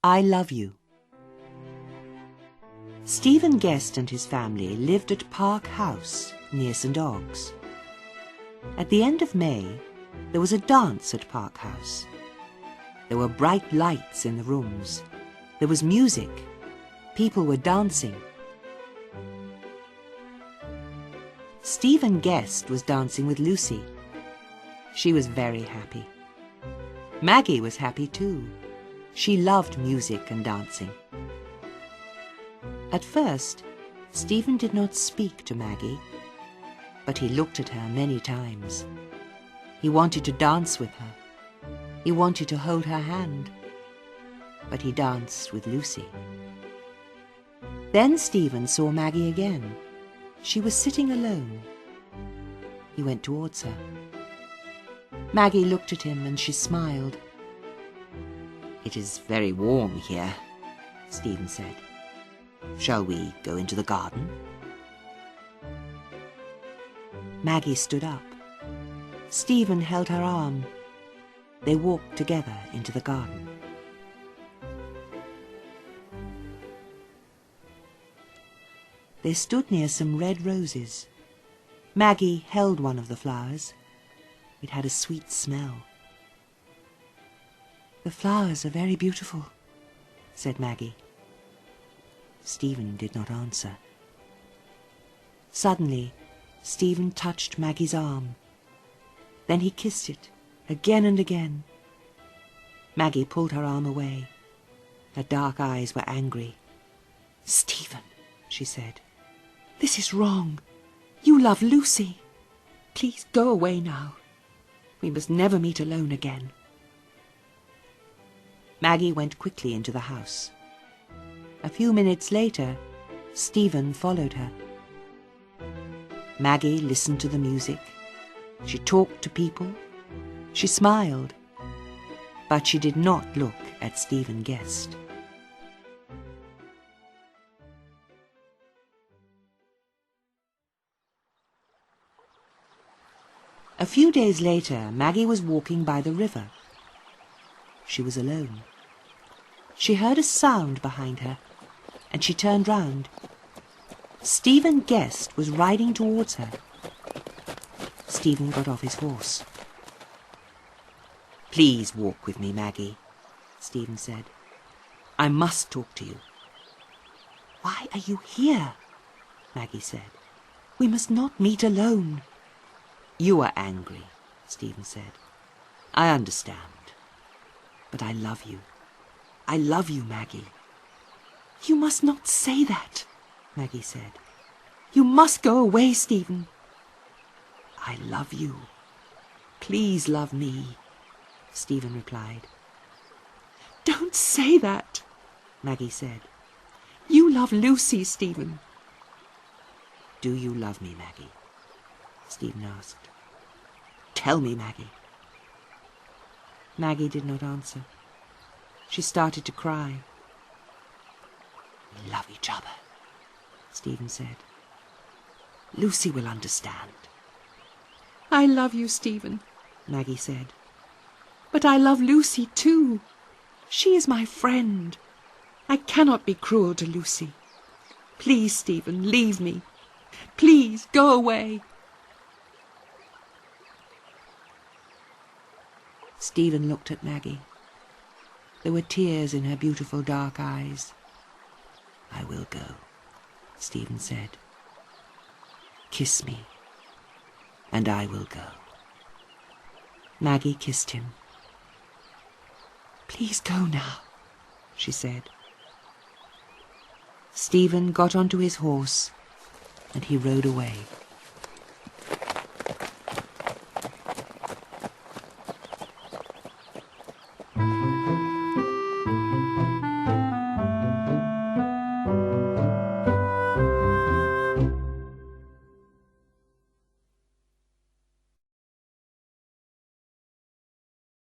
I love you. Stephen Guest and his family lived at Park House near St Ogg's. At the end of May, there was a dance at Park House. There were bright lights in the rooms. There was music. People were dancing. Stephen Guest was dancing with Lucy. She was very happy. Maggie was happy too. She loved music and dancing. At first, Stephen did not speak to Maggie, but he looked at her many times. He wanted to dance with her. He wanted to hold her hand, but he danced with Lucy. Then Stephen saw Maggie again. She was sitting alone. He went towards her. Maggie looked at him and she smiled. "It is very warm here," Stephen said. "Shall we go into the garden?" Maggie stood up. Stephen held her arm. They walked together into the garden. They stood near some red roses. Maggie held one of the flowers. It had a sweet smell. "The flowers are very beautiful," said Maggie. Stephen did not answer. Suddenly, Stephen touched Maggie's arm. Then he kissed it again and again. Maggie pulled her arm away. Her dark eyes were angry. "Stephen," she said, "this is wrong. You love Lucy. Please go away now. We must never meet alone again." Maggie went quickly into the house. A few minutes later, Stephen followed her. Maggie listened to the music. She talked to people. She smiled. But she did not look at Stephen Guest. A few days later, Maggie was walking by the river. She was alone. She heard a sound behind her, and she turned round. Stephen Guest was riding towards her. Stephen got off his horse. "Please walk with me, Maggie," Stephen said. "I must talk to you." "Why are you here?" Maggie said. "We must not meet alone." "You are angry," Stephen said. "I understand. But I love you. I love you, Maggie." "You must not say that," Maggie said. "You must go away, Stephen." "I love you. Please love me," Stephen replied. "Don't say that," Maggie said. "You love Lucy, Stephen." "Do you love me, Maggie?" Stephen asked. "Tell me, Maggie." Maggie did not answer. She started to cry. "We love each other," Stephen said. "Lucy will understand." "I love you, Stephen," Maggie said. "But I love Lucy too. She is my friend. I cannot be cruel to Lucy. Please, Stephen, leave me. Please, go away." Stephen looked at Maggie. There were tears in her beautiful dark eyes. "I will go," Stephen said. "Kiss me, and I will go." Maggie kissed him. "Please go now," she said. Stephen got onto his horse, and he rode away.